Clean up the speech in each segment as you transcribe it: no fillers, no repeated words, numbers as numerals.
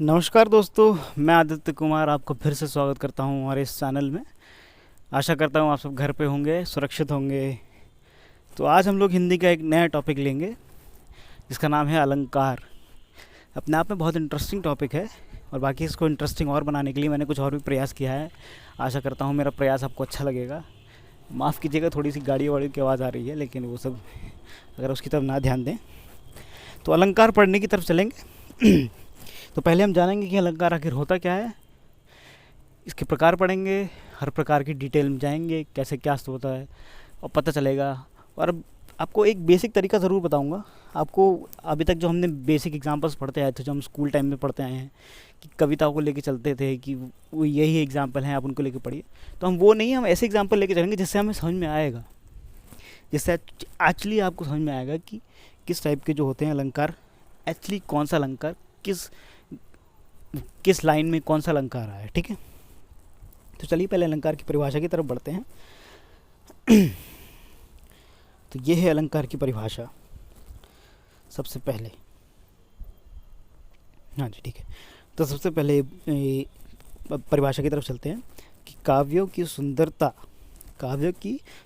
नमस्कार दोस्तों, मैं आदित्य कुमार आपको फिर से स्वागत करता हूं हमारे इस चैनल में। आशा करता हूं आप सब घर पे होंगे, सुरक्षित होंगे। तो आज हम लोग हिंदी का एक नया टॉपिक लेंगे जिसका नाम है अलंकार। अपने आप में बहुत इंटरेस्टिंग टॉपिक है और बाकी इसको इंटरेस्टिंग और बनाने के लिए मैंने कुछ और भी प्रयास किया है। आशा करता हूँ मेरा प्रयास आपको अच्छा लगेगा। माफ़ कीजिएगा, थोड़ी सी गाड़ी वाड़ी की आवाज़ आ रही है, लेकिन वो सब अगर उसकी तरफ ना ध्यान दें तो अलंकार पढ़ने की तरफ चलेंगे। तो पहले हम जानेंगे कि अलंकार आखिर होता क्या है, इसके प्रकार पढ़ेंगे, हर प्रकार की डिटेल में जाएंगे, कैसे क्या होता है और पता चलेगा। और अब आपको एक बेसिक तरीका ज़रूर बताऊंगा। आपको अभी तक जो हमने बेसिक एग्जांपल्स पढ़ते आए थे, जो हम स्कूल टाइम में पढ़ते आए हैं कि कविताओं को लेके चलते थे कि वो यही एग्जाम्पल हैं, आप उनको लेके पढ़िए, तो हम वो नहीं, हम ऐसे एग्जाम्पल लेके चलेंगे जिससे हमें समझ में आएगा, जिससे एक्चुअली आपको समझ में आएगा कि किस टाइप के जो होते हैं अलंकार, एक्चुअली कौन सा अलंकार किस किस लाइन में कौन सा अलंकार आया है। ठीक है, तो चलिए पहले अलंकार की परिभाषा की तरफ बढ़ते हैं। तो ये है अलंकार की परिभाषा सबसे पहले। हाँ जी, ठीक है। तो सबसे पहले परिभाषा की तरफ चलते हैं कि काव्यों की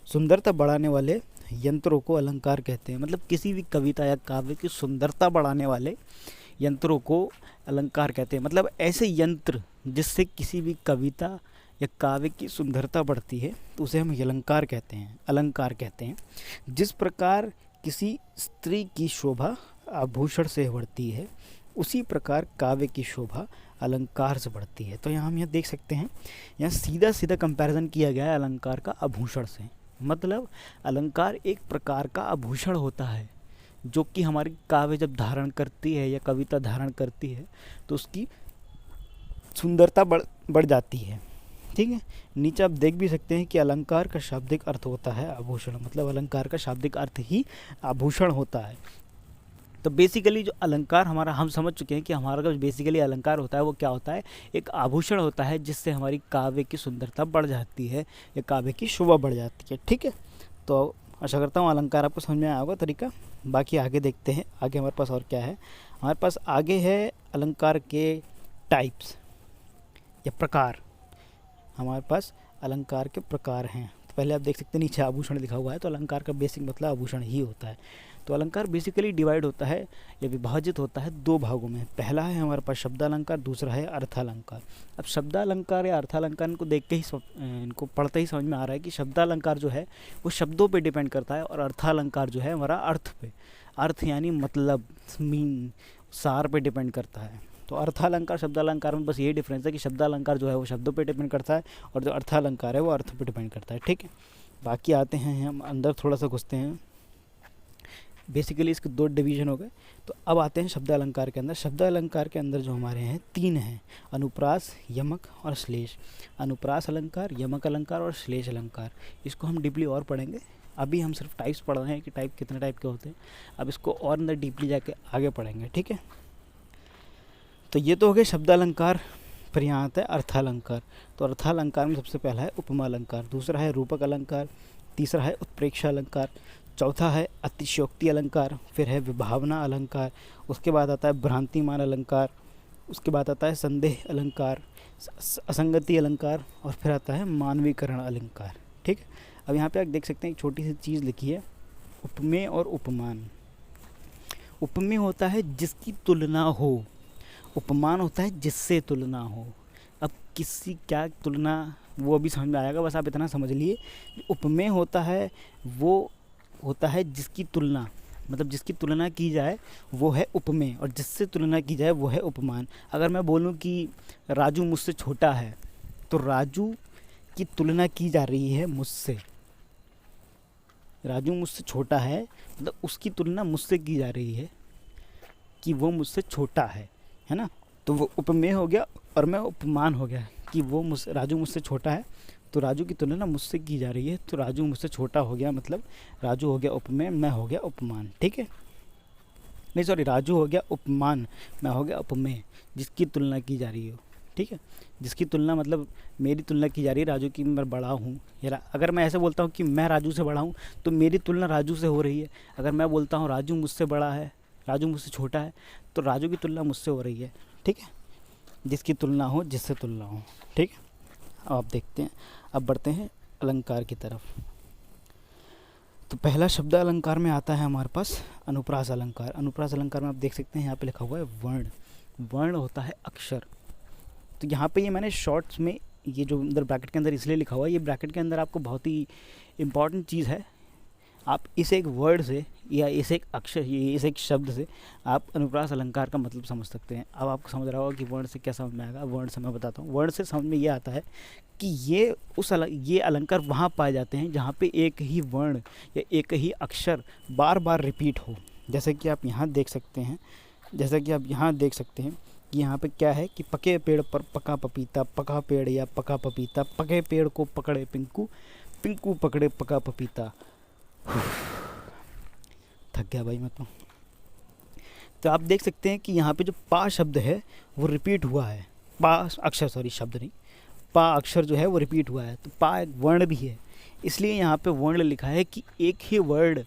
सुंदरता बढ़ाने वाले यंत्रों को अलंकार कहते हैं। मतलब किसी भी कविता या काव्य की सुंदरता बढ़ाने वाले यंत्रों को अलंकार कहते हैं। मतलब ऐसे यंत्र जिससे किसी भी कविता या काव्य की सुंदरता बढ़ती है तो उसे हम अलंकार कहते हैं। जिस प्रकार किसी स्त्री की शोभा आभूषण से बढ़ती है, उसी प्रकार काव्य की शोभा अलंकार से बढ़ती है। तो यहाँ हम यह देख सकते हैं, यहाँ सीधा सीधा कंपैरिजन किया गया है अलंकार का आभूषण से। मतलब अलंकार एक प्रकार का आभूषण होता है जो कि हमारी काव्य जब धारण करती है या कविता धारण करती है तो उसकी सुंदरता बढ़ जाती है। ठीक है, नीचे आप देख भी सकते हैं कि अलंकार का शाब्दिक अर्थ होता है आभूषण। मतलब अलंकार का शाब्दिक अर्थ ही आभूषण होता है। तो बेसिकली जो अलंकार हमारा, हम समझ चुके हैं कि हमारा जो बेसिकली अलंकार होता है वो क्या होता है, एक आभूषण होता है जिससे हमारी काव्य की सुंदरता बढ़ जाती है या काव्य की शोभा बढ़ जाती है। ठीक है, तो आशा करता हूँ अलंकार आपको समझ में आया होगा तरीका। बाकी आगे देखते हैं, आगे हमारे पास और क्या है। हमारे पास आगे है अलंकार के टाइप्स या प्रकार। हमारे पास अलंकार के प्रकार हैं। तो पहले आप देख सकते हैं नीचे आभूषण लिखा हुआ है, तो अलंकार का बेसिक मतलब आभूषण ही होता है। तो अलंकार बेसिकली डिवाइड होता है या विभाजित होता है दो भागों में। पहला है हमारे पास शब्दालंकार, दूसरा है अर्थालंकार। अब शब्दालंकार या अर्थालंकार इनको देख के ही इनको पढ़ते ही समझ में आ रहा है कि शब्दालंकार जो है वो शब्दों पे डिपेंड करता है और अर्थालंकार जो है हमारा अर्थ पे, अर्थ यानी मतलब मीन, सार पे डिपेंड करता है। तो अर्थालंकार शब्दालंकार में बस यही डिफरेंस है कि शब्दालंकार जो है वो शब्दों पे डिपेंड करता है और जो अर्थालंकार है वो अर्थ पे डिपेंड करता है। ठीक है, बाकी आते हैं हम अंदर थोड़ा सा घुसते हैं। बेसिकली इसके दो डिवीजन हो गए। तो अब आते हैं शब्दालंकार के अंदर। शब्दालंकार के अंदर जो हमारे हैं तीन हैं, अनुप्रास, यमक और श्लेष। अनुप्रास अलंकार, यमक अलंकार और श्लेष अलंकार। इसको हम डीपली और पढ़ेंगे। अभी हम सिर्फ टाइप्स पढ़ रहे हैं कि टाइप कितने टाइप के होते हैं। अब इसको और अंदर डीपली जाके आगे पढ़ेंगे। ठीक है, तो ये तो हो गए शब्दालंकार। फिर यहाँ आता है अर्थालंकार। तो अर्थालंकार में सबसे पहला है उपमा अलंकार, दूसरा है रूपक अलंकार, तीसरा है उत्प्रेक्षा अलंकार, चौथा है अतिशयोक्ति अलंकार, फिर है विभावना अलंकार, उसके बाद आता है भ्रांतिमान अलंकार, उसके बाद आता है संदेह अलंकार, असंगति अलंकार और फिर आता है मानवीकरण अलंकार। ठीक है, अब यहाँ पे आप देख सकते हैं एक छोटी सी चीज़ लिखी है, उपमेय और उपमान। उपमेय होता है जिसकी तुलना हो, उपमान होता है जिससे तुलना हो। अब किसी क्या तुलना वो अभी समझ में आएगा, बस आप इतना समझ लिए। उपमेय होता है वो होता है जिसकी तुलना, मतलब जिसकी तुलना की जाए वो है उपमेय और जिससे तुलना की जाए वो है उपमान। अगर मैं बोलूं कि राजू मुझसे छोटा है तो राजू की तुलना की जा रही है मुझसे। राजू मुझसे छोटा है मतलब उसकी तुलना मुझसे की जा रही है कि वो मुझसे छोटा है ना। तो वो उपमेय हो गया और मैं उपमान हो गया कि वो राजू मुझसे छोटा है तो राजू की तुलना मुझसे की जा रही है, तो राजू मुझसे छोटा हो गया, मतलब राजू हो गया उपमेय, मैं हो गया उपमान। ठीक है, नहीं सॉरी, राजू हो गया उपमान, मैं हो गया उपमेय, जिसकी तुलना की जा रही हो। ठीक है, जिसकी तुलना मतलब मेरी तुलना की जा रही है राजू की, मैं बड़ा हूँ। या अगर मैं ऐसे बोलता हूँ कि मैं राजू से बड़ा हूँ तो मेरी तुलना राजू से हो रही है। अगर मैं बोलता हूँ राजू मुझसे बड़ा है, राजू मुझसे छोटा है, तो राजू की तुलना मुझसे हो रही है। ठीक है, जिसकी तुलना हो जिससे तुलना हो। ठीक है, अब आप देखते हैं, अब बढ़ते हैं अलंकार की तरफ। तो पहला शब्द अलंकार में आता है हमारे पास अनुप्रास अलंकार। अनुप्रास अलंकार में आप देख सकते हैं यहाँ पे लिखा हुआ है वर्ण। वर्ण होता है अक्षर। तो यहाँ पे ये मैंने शॉर्ट्स में ये जो अंदर ब्रैकेट के अंदर इसलिए लिखा हुआ है, ये ब्रैकेट के अंदर आपको बहुत ही इम्पॉर्टेंट चीज़ है। आप इस एक वर्ड से या इस एक अक्षर, इस एक शब्द से आप अनुप्रास अलंकार का मतलब समझ सकते हैं। अब आपको समझ रहा होगा कि वर्ण से क्या समझ में आएगा। वर्ण से मैं बताता हूँ। वर्ण से समझ में ये आता है कि ये अलंकार वहाँ पाए जाते हैं जहाँ पे एक ही वर्ण या एक ही अक्षर बार बार रिपीट हो। जैसे कि आप यहाँ देख सकते हैं, कि यहाँ पे क्या है कि पके पेड़ पर पका पपीता, पका पेड़ या पका पपीता, पके पेड़ को पकड़े पिंकू, पिंकू पकड़े पका पपीता। थक गया भाई मैं तो आप देख सकते हैं कि यहाँ पे जो पा शब्द है वो रिपीट हुआ है। पा अक्षर, सॉरी शब्द नहीं, पा अक्षर जो है वो रिपीट हुआ है। तो पा एक वर्ण भी है, इसलिए यहाँ पे वर्ण लिखा है कि एक ही वर्ण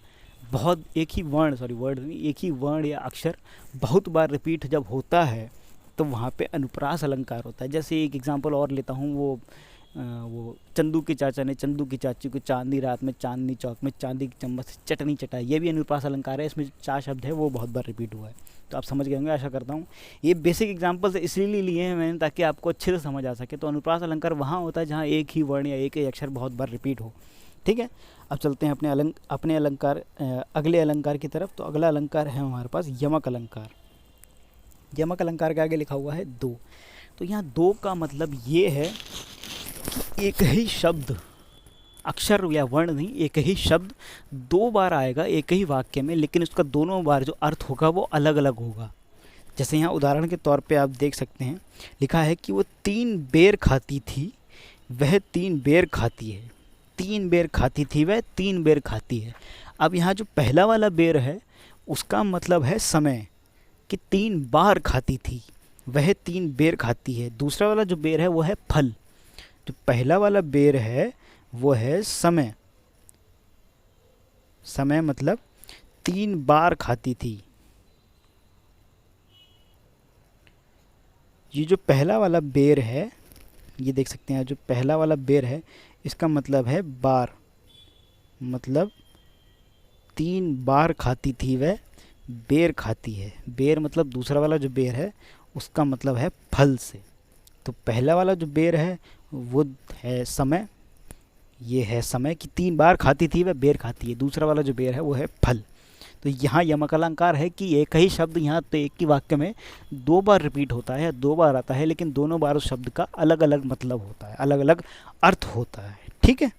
या अक्षर बहुत बार रिपीट जब होता है तो वहाँ पे अनुप्रास अलंकार होता है। जैसे एक एग्जांपल और लेता हूँ, वो चंदू के चाचा ने चंदू की चाची को चांदनी रात में चांदनी चौक में चांदी की चम्मच से चटनी चटाई। ये भी अनुप्रास अलंकार है। इसमें जो 4 शब्द है वो बहुत बार रिपीट हुआ है। तो आप समझ गए होंगे, आशा करता हूँ। ये बेसिक एग्जांपल्स इसलिए लिए हैं मैंने ताकि आपको अच्छे से समझ आ सके। तो अनुप्रास अलंकार वहाँ होता है जहाँ एक ही वर्ण या एक ही अक्षर बहुत बार रिपीट हो। ठीक है, अब चलते हैं अगले अलंकार की तरफ। तो अगला अलंकार है हमारे पास यमक अलंकार। यमक अलंकार के आगे लिखा हुआ है दो। तो यहाँ दो का मतलब ये है कि एक ही शब्द, अक्षर या वर्ण नहीं, एक ही शब्द 2 बार आएगा एक ही वाक्य में, लेकिन उसका दोनों बार जो अर्थ होगा वो अलग अलग होगा। जैसे यहाँ उदाहरण के तौर पे आप देख सकते हैं, लिखा है कि वो 3 बेर खाती थी, वह 3 बेर खाती है। 3 बेर खाती थी, वह 3 बेर खाती है। अब यहाँ जो पहला वाला बेर है उसका मतलब है समय, कि 3 बार खाती थी, वह 3 बेर खाती है। दूसरा वाला जो बेर है वो है फल। जो पहला वाला बेर है वो है समय। समय मतलब 3 बार खाती थी। ये जो पहला वाला बेर है, ये देख सकते हैं, जो पहला वाला बेर है इसका मतलब है बार, मतलब 3 बार खाती थी वह बेर खाती है। बेर मतलब दूसरा वाला जो बेर है उसका मतलब है फल से। तो पहला वाला जो बेर है वो है समय, ये है समय कि 3 बार खाती थी वह बेर खाती है। दूसरा वाला जो बेर है वो है फल। तो यहाँ यमक अलंकार है कि एक ही शब्द यहाँ तो एक ही वाक्य में 2 बार रिपीट होता है, 2 बार आता है, लेकिन दोनों बार उस शब्द का अलग अलग मतलब होता है, अलग अलग अर्थ होता है। ठीक है,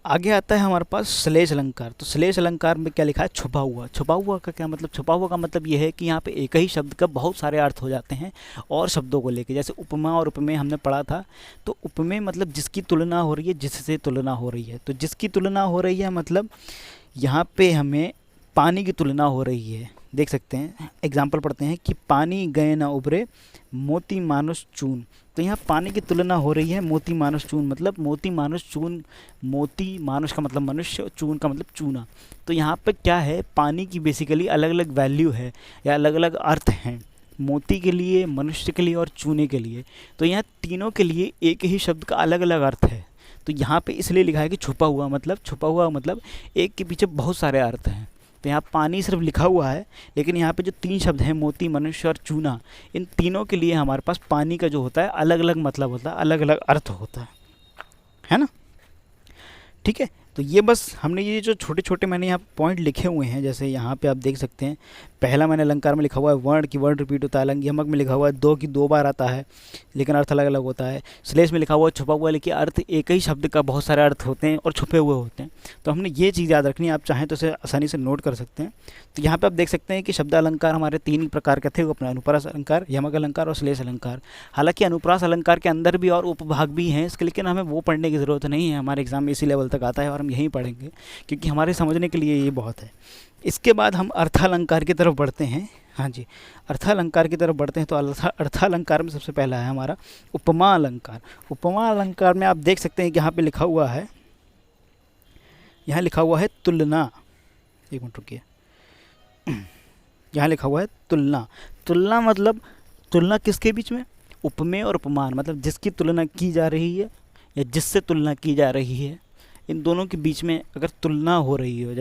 आगे आता है हमारे पास श्लेष अलंकार। तो श्लेष अलंकार में क्या लिखा है, छुपा हुआ। छुपा हुआ का क्या मतलब, छुपा हुआ का मतलब ये है कि यहाँ पे एक ही शब्द का बहुत सारे अर्थ हो जाते हैं और शब्दों को लेके। जैसे उपमा और उपमेय हमने पढ़ा था। तो उपमेय मतलब जिसकी तुलना हो रही है, जिससे तुलना हो रही है। तो जिसकी तुलना हो रही है मतलब यहाँ पे हमें पानी की तुलना हो रही है। देख सकते हैं, एग्जाम्पल पढ़ते हैं कि पानी गए ना उभरे, मोती मानुष चून। तो यहाँ पानी की तुलना हो रही है मोती मानुष चून, मतलब मोती मानुष चून। मोती मानुष का मतलब मनुष्य, चून का मतलब चूना। तो यहाँ पे क्या है, पानी की बेसिकली अलग अलग वैल्यू है या अलग अलग अर्थ हैं, मोती के लिए, मनुष्य के लिए और चूने के लिए। तो यहाँ तीनों के लिए एक ही शब्द का अलग अलग अर्थ है। तो यहाँ पे इसलिए लिखा है कि छुपा हुआ मतलब एक के पीछे बहुत सारे अर्थ हैं। तो यहाँ पानी सिर्फ लिखा हुआ है, लेकिन यहाँ पे जो 3 शब्द हैं, मोती, मनुष्य और चूना, इन तीनों के लिए हमारे पास पानी का जो होता है अलग अलग मतलब होता है, अलग अलग अर्थ होता है ना। ठीक है, तो ये बस हमने ये जो छोटे छोटे मैंने यहाँ पॉइंट लिखे हुए हैं, जैसे यहाँ पे आप देख सकते हैं, पहला मैंने अलंकार में लिखा हुआ है वर्ण की वर्ण रिपीट होता है। यमक में लिखा हुआ है 2 की 2 बार आता है, लेकिन अर्थ अलग अलग होता है। श्लेष में लिखा हुआ है छुपा हुआ, लेकिन अर्थ एक ही शब्द का बहुत सारे अर्थ होते हैं और छुपे हुए होते हैं। तो हमने ये चीज़ याद रखनी है, आप चाहें तो इसे आसानी से नोट कर सकते हैं। तो यहाँ पर आप देख सकते हैं कि शब्द अलंकार हमारे 3 ही प्रकार के थे, वो अपना अनुप्रास अलंकार, यमक अलंकार और श्लेष अलंकार। हालांकि अनुप्रास अलंकार के अंदर भी और उपभाग भी हैं इसके, लेकिन हमें वो पढ़ने की ज़रूरत नहीं है। हमारे एग्जाम में इसी लेवल तक आता है और हम यहीं पढ़ेंगे, क्योंकि हमारे समझने के लिए ये बहुत है। इसके बाद हम अर्थालंकार की तरफ बढ़ते हैं। हाँ जी, अर्थालंकार की तरफ बढ़ते हैं। तो अर्थालंकार में सबसे पहला है हमारा उपमा अलंकार। उपमा अलंकार में आप देख सकते हैं कि यहाँ पे लिखा हुआ है, यहाँ लिखा हुआ है तुलना। एक मिनट रुकिए, यहाँ लिखा हुआ है तुलना। तुलना मतलब तुलना किसके बीच में? उपमेय और उपमान, मतलब जिसकी तुलना की जा रही है या जिससे तुलना की जा रही है, इन दोनों के बीच में अगर तुलना हो रही हो,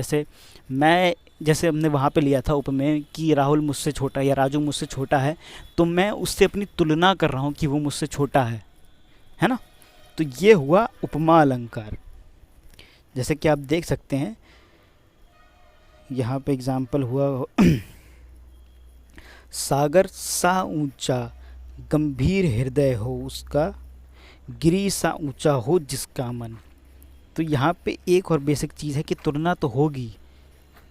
जैसे हमने वहाँ पे लिया था उपमेय कि राहुल मुझसे छोटा है या राजू मुझसे छोटा है, तो मैं उससे अपनी तुलना कर रहा हूँ कि वो मुझसे छोटा है ना। तो ये हुआ उपमा अलंकार। जैसे कि आप देख सकते हैं यहाँ पे एग्जाम्पल हुआ सागर सा ऊंचा गंभीर हृदय हो उसका, गिरी सा ऊंचा हो जिसका मन। तो यहाँ पे एक और बेसिक चीज़ है कि तुलना तो होगी,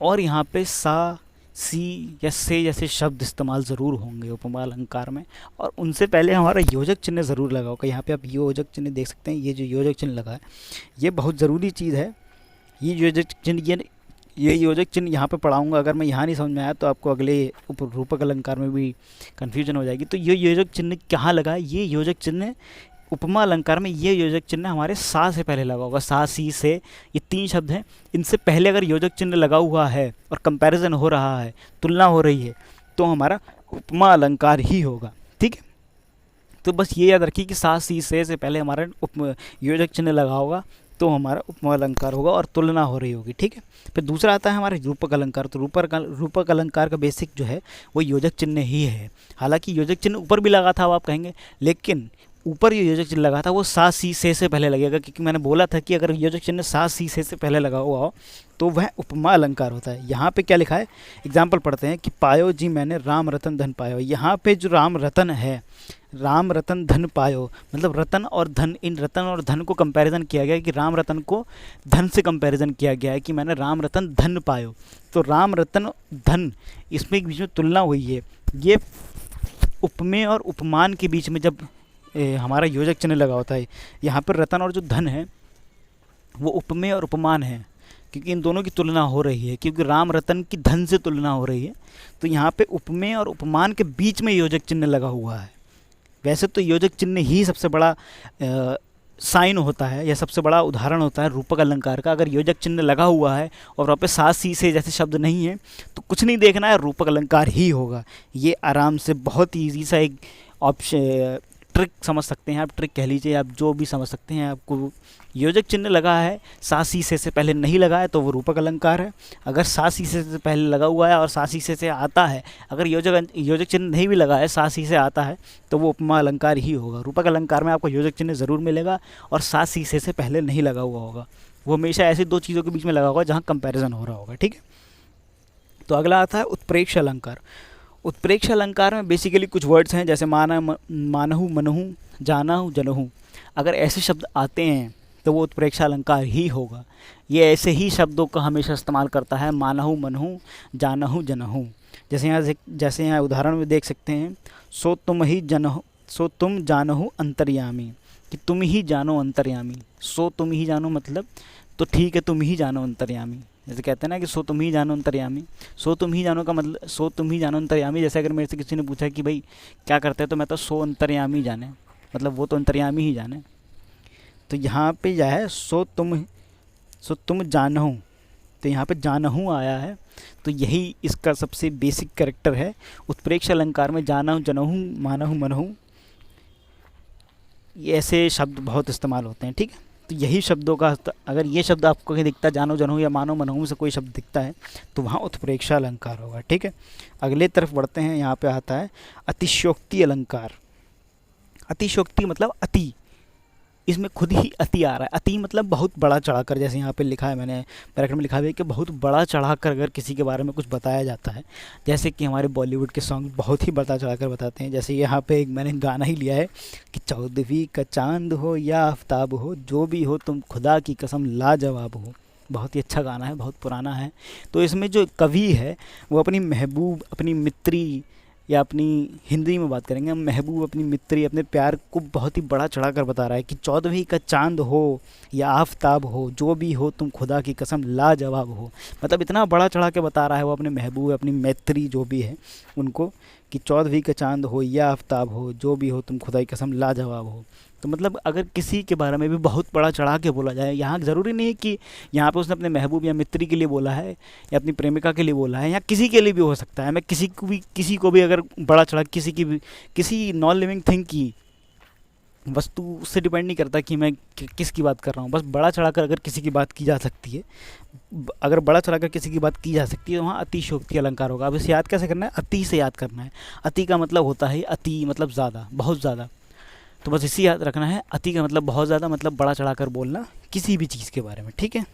और यहाँ पे सा, सी या से जैसे शब्द इस्तेमाल ज़रूर होंगे उपमा अलंकार में, और उनसे पहले हमारा योजक चिन्ह ज़रूर लगा होगा। यहाँ पे आप योजक चिन्ह देख सकते हैं, ये जो योजक चिन्ह लगा है ये बहुत ज़रूरी चीज़ है। ये योजक चिन्ह यहाँ पे पढ़ाऊँगा, अगर मैं यहाँ नहीं समझ में आया तो आपको अगले रूपक अलंकार में भी कन्फ्यूजन हो जाएगी। तो ये योजक चिन्ह कहाँ लगा है? ये योजक चिन्ह उपमा अलंकार में, ये योजक चिन्ह हमारे सा से पहले लगा होगा। सा, सी, से, ये 3 शब्द हैं, इनसे पहले अगर योजक चिन्ह लगा हुआ है और कंपैरिजन हो रहा है, तुलना हो रही है, तो हमारा उपमा अलंकार ही होगा। ठीक है, तो बस ये याद रखिए कि सा, सी, से पहले हमारा योजक चिन्ह लगा होगा तो हमारा उपमा अलंकार होगा और तुलना हो रही होगी। ठीक है, फिर दूसरा आता है हमारा रूपक अलंकार। तो रूपक अलंकार का बेसिक जो है वो योजक चिन्ह ही है। हालांकि योजक चिन्ह ऊपर भी लगा था, अब आप कहेंगे, लेकिन ऊपर जो योजक चिन्ह लगा था वो सा, सी, से पहले लगेगा, क्योंकि मैंने बोला था कि अगर योजक चिन्ह सा, सी, से पहले लगा हुआ हो तो वह उपमा अलंकार होता है। यहाँ पे क्या लिखा है, एग्जाम्पल पढ़ते हैं कि पायो जी मैंने राम रतन धन पायो। यहाँ पे जो राम रतन है, राम रतन धन पायो, मतलब रतन और धन, इन रतन और धन को कंपैरिजन किया गया है कि राम रतन को धन से कंपैरिजन किया गया है कि मैंने राम रतन धन पायो। तो राम रतन धन, इसमें एक बीच में तुलना हुई है। ये उपमेय और उपमान के बीच में जब हमारा योजक चिन्ह लगा होता है, यहाँ पर रतन और जो धन है वो उपमेय और उपमान है, क्योंकि इन दोनों की तुलना हो रही है, क्योंकि राम रतन की धन से तुलना हो रही है। तो यहाँ पे उपमेय और उपमान के बीच में योजक चिन्ह लगा हुआ है। वैसे तो योजक चिन्ह ही सबसे बड़ा साइन होता है या सबसे बड़ा उदाहरण होता है रूपक अलंकार का। अगर योजक चिन्ह लगा हुआ है और वहाँ पे सा, सी, से जैसे शब्द नहीं है तो कुछ नहीं देखना है, रूपक अलंकार ही होगा। ये आराम से बहुत ईजी सा एक ऑप्शन, ट्रिक समझ सकते हैं आप, ट्रिक कह लीजिए आप, जो भी समझ सकते हैं। आपको योजक चिन्ह लगा है, सा, सी, से पहले नहीं लगा है तो वो रूपक अलंकार है। अगर सा, सी, से पहले लगा हुआ है और सा, सी, से आता है, अगर योजक चिन्ह नहीं भी लगा है, सा, सी, से आता है तो वो उपमा अलंकार ही होगा। रूपक अलंकार में आपको योजक चिन्ह ज़रूर मिलेगा और सा, सी, से पहले नहीं लगा हुआ होगा। वो हमेशा ऐसी 2 चीज़ों के बीच में लगा होगा जहाँ कंपेरिजन हो रहा होगा। ठीक है, तो अगला आता है उत्प्रेक्ष अलंकार। उत्प्रेक्ष अलंकार में बेसिकली कुछ वर्ड्स हैं, जैसे मानहु, मनहु, जानहु, जनहु। अगर ऐसे शब्द आते हैं तो वो उत्प्रेक्ष अलंकार ही होगा। ये ऐसे ही शब्दों का हमेशा इस्तेमाल करता है, मानहु, मनहु, जानहु, जनहु। जैसे यहाँ उदाहरण में देख सकते हैं, सो तुम जानहु अंतर्यामी, कि तुम ही जानो अंतर्यामी। सो तुम ही जानो मतलब तो ठीक है, तुम ही जानो अंतर्यामी। जैसे कहते हैं ना कि सो तुम ही जानो अंतर्यामी, सो तुम ही जानो का मतलब सो तुम ही जानो अंतर्यामी। जैसे अगर मेरे से किसी ने पूछा कि भाई क्या करते हैं, तो मैं तो सो अंतर्यामी जाने, मतलब वो तो अंतर्यामी ही जाने। तो यहाँ पे यह है सो तुम जानहु, तो यहाँ पे जानहु आया है, तो यही इसका सबसे बेसिक कैरेक्टर है। उत्प्रेक्ष अलंकार में जानहु, जनहु, मानहु, मनहु, ये ऐसे शब्द बहुत इस्तेमाल होते हैं। ठीक है, तो यही शब्दों का, अगर ये शब्द आपको कहीं दिखता है, जानो, जनहु या मानो, मनहु से कोई शब्द दिखता है तो वहाँ उत्प्रेक्ष अलंकार होगा। ठीक है, अगले तरफ बढ़ते हैं। यहाँ पे आता है अतिशयोक्ति अलंकार। अतिशयोक्ति मतलब अति, इसमें खुद ही अति आ रहा है। अति मतलब बहुत बड़ा चढ़ाकर, जैसे यहाँ पे लिखा है, मैंने ब्रैकेट में लिखा है कि बहुत बड़ा चढ़ाकर अगर किसी के बारे में कुछ बताया जाता है, जैसे कि हमारे बॉलीवुड के सॉन्ग बहुत ही बड़ा चढ़ाकर बताते हैं। जैसे यहाँ पे एक मैंने गाना ही लिया है कि 14वीं का चांद हो या आफ्ताब हो, जो भी हो तुम खुदा की कसम लाजवाब हो। बहुत ही अच्छा गाना है, बहुत पुराना है। तो इसमें जो कवि है वो अपनी महबूब, अपनी मित्री, या अपनी हिंदी में बात करेंगे हम, महबूब, अपनी मित्री, अपने प्यार को बहुत ही बड़ा चढ़ाकर बता रहा है कि 14वीं का चांद हो या आफ्ताब हो, जो भी हो तुम खुदा की कसम लाजवाब हो। मतलब इतना बड़ा चढ़ा के बता रहा है वो अपने महबूब, अपनी मैत्री जो भी है उनको, कि 14वीं का चांद हो या आफ्ताब हो, जो भी हो तुम खुदाई कसम लाजवाब हो। तो मतलब अगर किसी के बारे में भी बहुत बड़ा चढ़ा के बोला जाए, यहाँ ज़रूरी नहीं है कि यहाँ पे उसने अपने महबूब या मित्री के लिए बोला है या अपनी प्रेमिका के लिए बोला है, या किसी के लिए भी हो सकता है। मैं किसी को भी अगर बड़ा चढ़ा किसी नॉन लिविंग थिंग की वस्तु, उससे डिपेंड नहीं करता कि मैं किसकी बात कर रहा हूँ। बस बड़ा चढ़ाकर अगर किसी की बात की जा सकती है, अगर बड़ा चढ़ाकर किसी की बात की जा सकती है, तो वहाँ अतिशयोक्ति अलंकार होगा। अब इसे याद कैसे करना है? अति से याद करना है। अति का मतलब होता है अति मतलब ज़्यादा, बहुत ज़्यादा। तो बस इसी याद रखना है, अति का मतलब बहुत ज़्यादा, मतलब बड़ा चढ़ाकर बोलना किसी भी चीज़ के बारे में, ठीक है।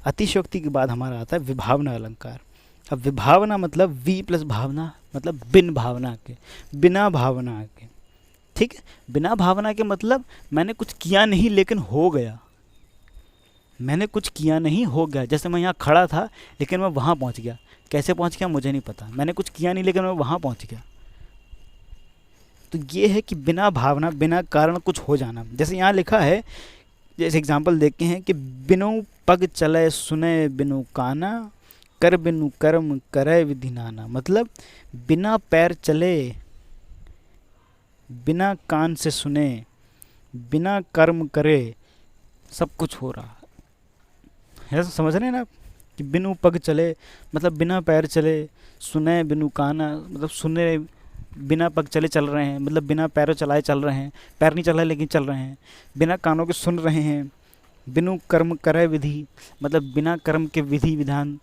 अतिशयोक्ति के बाद हमारा आता है विभावना अलंकार। अब विभावना मतलब वी प्लस भावना, मतलब बिन भावना के, बिना भावना के, ठीक है। बिना भावना के मतलब मैंने कुछ किया नहीं लेकिन हो गया, मैंने कुछ किया नहीं हो गया। जैसे मैं यहाँ खड़ा था लेकिन मैं वहाँ पहुँच गया, कैसे पहुँच गया मुझे नहीं पता, मैंने कुछ किया नहीं लेकिन मैं वहाँ पहुँच गया। तो ये है कि बिना भावना, बिना कारण कुछ हो जाना। जैसे यहाँ लिखा है, जैसे एग्जांपल देखते हैं कि बिनु पग चले सुने बिनु काना, कर बिनु कर्म करे विधि नाना। मतलब बिना पैर चले, बिना कान से सुने, बिना कर्म करे सब कुछ हो रहा है। समझ रहे हैं ना आप? कि बिनु पग चले मतलब बिना पैर चले, सुने बिनु काना मतलब सुने बिना पग चले चल रहे हैं, मतलब बिना पैरों चलाए चल रहे हैं, पैर नहीं चल रहे लेकिन चल रहे हैं। बिना कानों के सुन रहे हैं, बिनु कर्म करे विधि मतलब बिना कर्म के विधि विधान।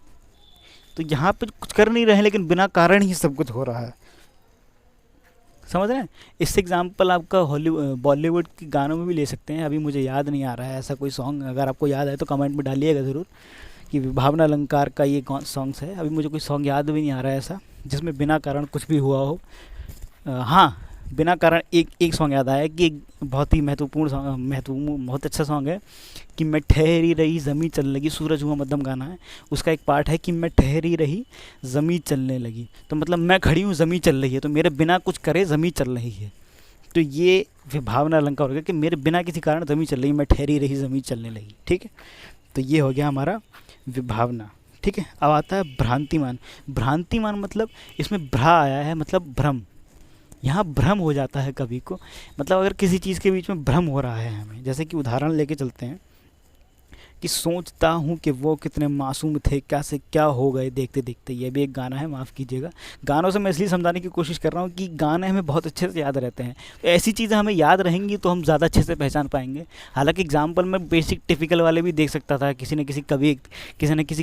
तो यहाँ पे कुछ कर नहीं रहे हैं लेकिन बिना कारण ही सब कुछ हो रहा है। समझ रहे हैं? इससे एग्जांपल आपका बॉलीवुड के गानों में भी ले सकते हैं। अभी मुझे याद नहीं आ रहा है ऐसा कोई सॉन्ग, अगर आपको याद है तो कमेंट में डालिएगा ज़रूर कि विभावना अलंकार का ये सॉन्ग्स है। अभी मुझे कोई सॉन्ग याद भी नहीं आ रहा है ऐसा जिसमें बिना कारण कुछ भी हुआ हो। हाँ, बिना कारण एक सॉन्ग याद आया कि एक बहुत ही बहुत अच्छा सॉन्ग है कि मैं ठहरी रही ज़मीं चलने लगी, सूरज हुआ मध्यम गाना है। उसका एक पार्ट है कि मैं ठहरी रही ज़मीं चलने लगी, तो मतलब मैं खड़ी हूँ ज़मीं चल रही है, तो मेरे बिना कुछ करे ज़मीं चल रही है। तो ये विभावना अलंकार हो गया कि मेरे बिना किसी कारण ज़मीं चल रही, मैं ठहरी रही ज़मीं चलने लगी, ठीक है। तो ये हो गया हमारा विभावना, ठीक है। अब आता है भ्रांतिमान। भ्रांतिमान मतलब इसमें भ्रा आया है, मतलब भ्रम। यहाँ भ्रम हो जाता है कभी को, मतलब अगर किसी चीज़ के बीच में भ्रम हो रहा है हमें, जैसे कि उदाहरण लेके चलते हैं कि सोचता हूँ कि वो कितने मासूम थे, क्या से क्या हो गए देखते देखते। ये भी एक गाना है, माफ़ कीजिएगा। गानों से मैं इसलिए समझाने की कोशिश कर रहा हूँ कि गाने हमें बहुत अच्छे से याद रहते हैं। तो ऐसी चीज़ें हमें याद रहेंगी तो हम ज़्यादा अच्छे से पहचान पाएंगे। हालांकि एग्जाम्पल में बेसिक टिपिकल वाले भी देख सकता था, किसी न किसी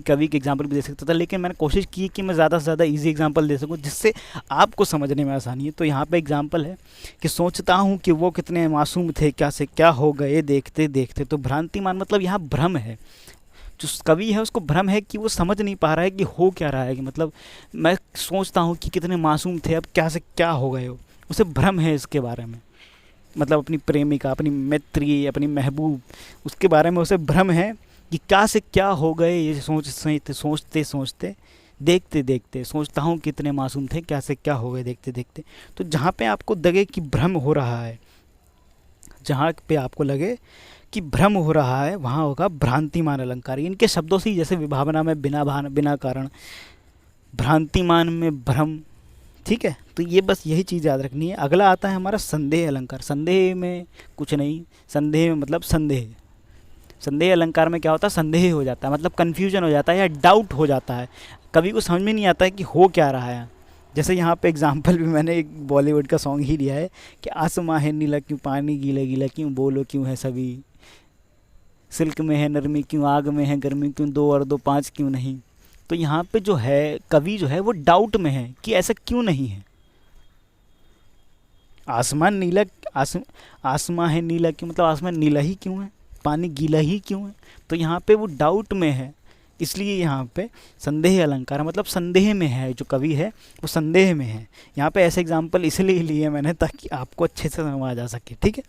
कवि के एग्जाम्पल भी दे सकता था, लेकिन मैंने कोशिश की कि मैं ज़्यादा से ज़्यादा ईजी एग्जाम्पल दे सकूँ जिससे आपको समझने में आसानी है। तो यहाँ पर एग्जाम्पल है कि सोचता हूँ कि वो कितने मासूम थे, क्या से क्या हो गए देखते देखते। तो भ्रांतिमान मतलब यहाँ भ्रम है, जो कवि है उसको भ्रम है कि वो समझ नहीं पा रहा है कि हो क्या रहा है। कि मतलब मैं सोचता हूँ कि कितने मासूम थे, अब क्या से क्या हो गए हो, उसे भ्रम है इसके बारे में। मतलब अपनी प्रेमिका, अपनी मित्री, अपनी महबूब, उसके बारे में उसे भ्रम है कि क्या से क्या हो गए। ये सोचते सोचते देखते देखते, सोचता हूँ कितने मासूम थे, क्या से क्या हो गए देखते देखते। तो जहाँ पे आपको लगे कि भ्रम हो रहा है, जहाँ पे आपको लगे कि भ्रम हो रहा है, वहाँ होगा भ्रांतिमान अलंकार। इनके शब्दों से ही, जैसे विभावना में बिना कारण, भ्रांतिमान में भ्रम, ठीक है। तो ये बस यही चीज़ याद रखनी है। अगला आता है हमारा संदेह अलंकार। संदेह में कुछ नहीं, संदेह में मतलब संदेह अलंकार में क्या होता है, संदेह हो जाता है, मतलब कन्फ्यूजन हो जाता है या डाउट हो जाता है। कभी को समझ में नहीं आता है कि हो क्या रहा है। जैसे यहाँ पे एग्जाम्पल भी मैंने एक बॉलीवुड का सॉन्ग ही लिया है कि आसमां है नीला क्यों, पानी गीला गीला क्यों, बोलो क्यों है सभी, सिल्क में है नरमी क्यों, आग में है गर्मी क्यों, 2 और 2 5 क्यों नहीं। तो यहाँ पे जो है कवि जो है वो डाउट में है कि ऐसा क्यों नहीं है। आसमान नीला, आसमां है नीला क्यों मतलब आसमान नीला ही क्यों है, पानी गीला ही क्यों है। तो यहाँ पे वो डाउट में है, इसलिए यहाँ पे संदेह अलंकार मतलब संदेह में है। जो कवि है वो संदेह में है। यहाँ पे ऐसे एग्जाम्पल इसलिए लिए मैंने ताकि आपको अच्छे से समझ आ सके, ठीक है।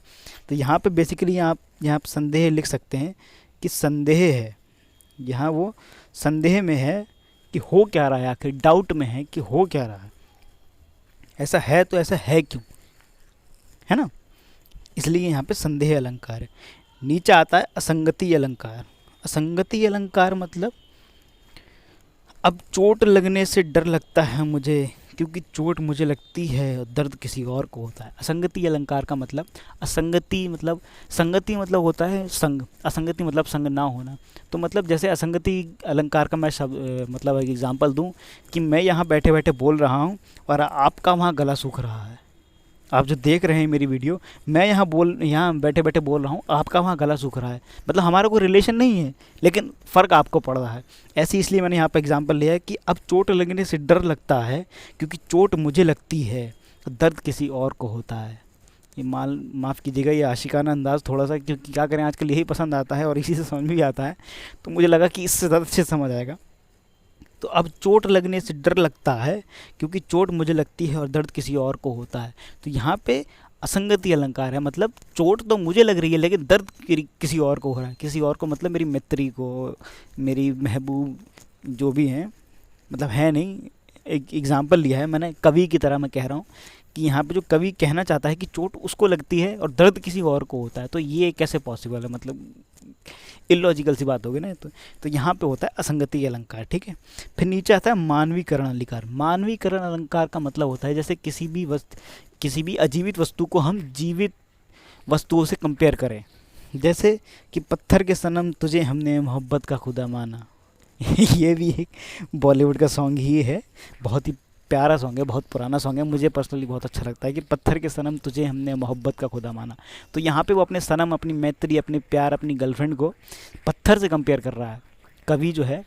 तो यहाँ पे बेसिकली आप यहाँ पे संदेह लिख सकते हैं कि संदेह है, यहाँ वो संदेह में है कि हो क्या रहा है, आखिर डाउट में है कि हो क्या रहा है, ऐसा है तो ऐसा है क्यों, है ना। इसलिए यहाँ पे संदेह अलंकार है। नीचे आता है असंगति अलंकार। असंगति अलंकार मतलब अब चोट लगने से डर लगता है मुझे, क्योंकि चोट मुझे लगती है और दर्द किसी और को होता है। असंगति अलंकार का मतलब, असंगति मतलब, संगति मतलब होता है संग, असंगति मतलब संग ना होना। तो मतलब जैसे असंगति अलंकार का मैं मतलब एक एग्जांपल दूं कि मैं यहाँ बैठे बैठे बोल रहा हूँ और आपका वहाँ गला सूख रहा है। आप जो देख रहे हैं मेरी वीडियो, मैं यहाँ बैठे बैठे बोल रहा हूँ, आपका वहाँ गला सूख रहा है, मतलब हमारा कोई रिलेशन नहीं है, लेकिन फ़र्क आपको पड़ रहा है। ऐसे इसलिए मैंने यहाँ पर एग्जांपल लिया है कि अब चोट लगने से डर लगता है क्योंकि चोट मुझे लगती है, दर्द किसी और को होता है। ये माफ़ कीजिएगा ये आशिकाना अंदाज़ थोड़ा सा, क्योंकि क्या करें आजकल यही पसंद आता है और इसी से समझ भी आता है, तो मुझे लगा कि इससे ज़्यादा अच्छे से समझ आएगा। तो अब चोट लगने से डर लगता है क्योंकि चोट मुझे लगती है और दर्द किसी और को होता है। तो यहाँ पे असंगति अलंकार है, मतलब चोट तो मुझे लग रही है लेकिन दर्द किसी और को हो रहा है। किसी और को मतलब मेरी मित्री को, मेरी महबूब जो भी हैं, मतलब है नहीं, एक एग्जांपल लिया है मैंने, कवि की तरह मैं कह रहा हूँ कि यहाँ पे जो कवि कहना चाहता है कि चोट उसको लगती है और दर्द किसी और को होता है। तो ये कैसे पॉसिबल है, मतलब इलॉजिकल सी बात होगी ना। तो यहाँ पे होता है असंगति अलंकार, ठीक है। फिर नीचे आता है मानवीकरण अलंकार। मानवीकरण अलंकार का मतलब होता है जैसे किसी भी अजीवित वस्तु को हम जीवित वस्तुओं से कंपेयर करें, जैसे कि पत्थर के सनम तुझे हमने मोहब्बत का खुदा माना। ये भी एक बॉलीवुड का सॉन्ग ही है, बहुत ही प्यारा सॉन्ग है, बहुत पुराना सॉन्ग है, मुझे पर्सनली बहुत अच्छा लगता है कि पत्थर के सनम तुझे हमने मोहब्बत का खुदा माना। तो यहाँ पे वो अपने सनम, अपनी मैत्री, अपने प्यार, अपनी गर्लफ्रेंड को पत्थर से कंपेयर कर रहा है। कवि जो है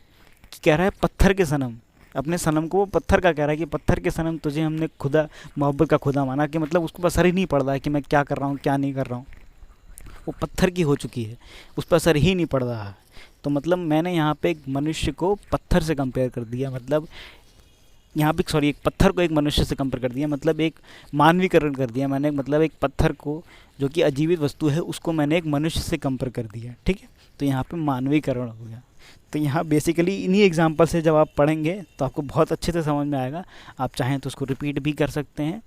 कह रहा है पत्थर के सनम, अपने सनम को वो पत्थर का कह रहा है कि पत्थर के सनम तुझे हमने खुदा, मोहब्बत का खुदा माना, कि मतलब उसको असर ही नहीं पड़ रहा है कि मैं क्या कर रहा हूँ क्या नहीं कर रहा हूँ, वो पत्थर की हो चुकी है, उस पर असर ही नहीं पड़ रहा है। तो मतलब मैंने यहाँ पे एक मनुष्य को पत्थर से कंपेयर कर दिया, मतलब यहाँ पे सॉरी एक पत्थर को एक मनुष्य से कंपेयर कर दिया, मतलब एक मानवीकरण कर दिया मैंने, मतलब एक पत्थर को जो कि अजीवित वस्तु है उसको मैंने एक मनुष्य से कंपेयर कर दिया, ठीक है। तो यहाँ पे मानवीकरण हो गया। तो यहाँ बेसिकली इन्हीं एग्जांपल से जब आप पढ़ेंगे तो आपको बहुत अच्छे से समझ में आएगा। आप चाहें तो उसको रिपीट भी कर सकते हैं,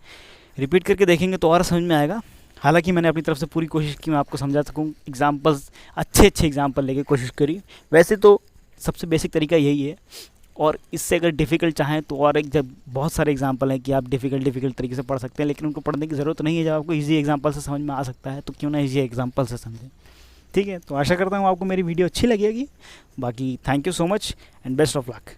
रिपीट करके देखेंगे तो और समझ में आएगा। हालांकि मैंने अपनी तरफ से पूरी कोशिश की मैं आपको समझा सकूँ, एग्जांपल्स अच्छे एग्जांपल लेके कोशिश करी। वैसे तो सबसे बेसिक तरीका यही है, और इससे अगर डिफ़िकल्ट चाहें तो और एक जब बहुत सारे एग्जांपल हैं कि आप डिफ़िकल्ट तरीके से पढ़ सकते हैं, लेकिन उनको पढ़ने की ज़रूरत नहीं है। जब आपको इजी एग्जांपल से समझ में आ सकता है तो क्यों ना इजी एग्जांपल से समझें, ठीक है। तो आशा करता हूँ आपको मेरी वीडियो अच्छी लगेगी। बाकी thank you so much and best of luck.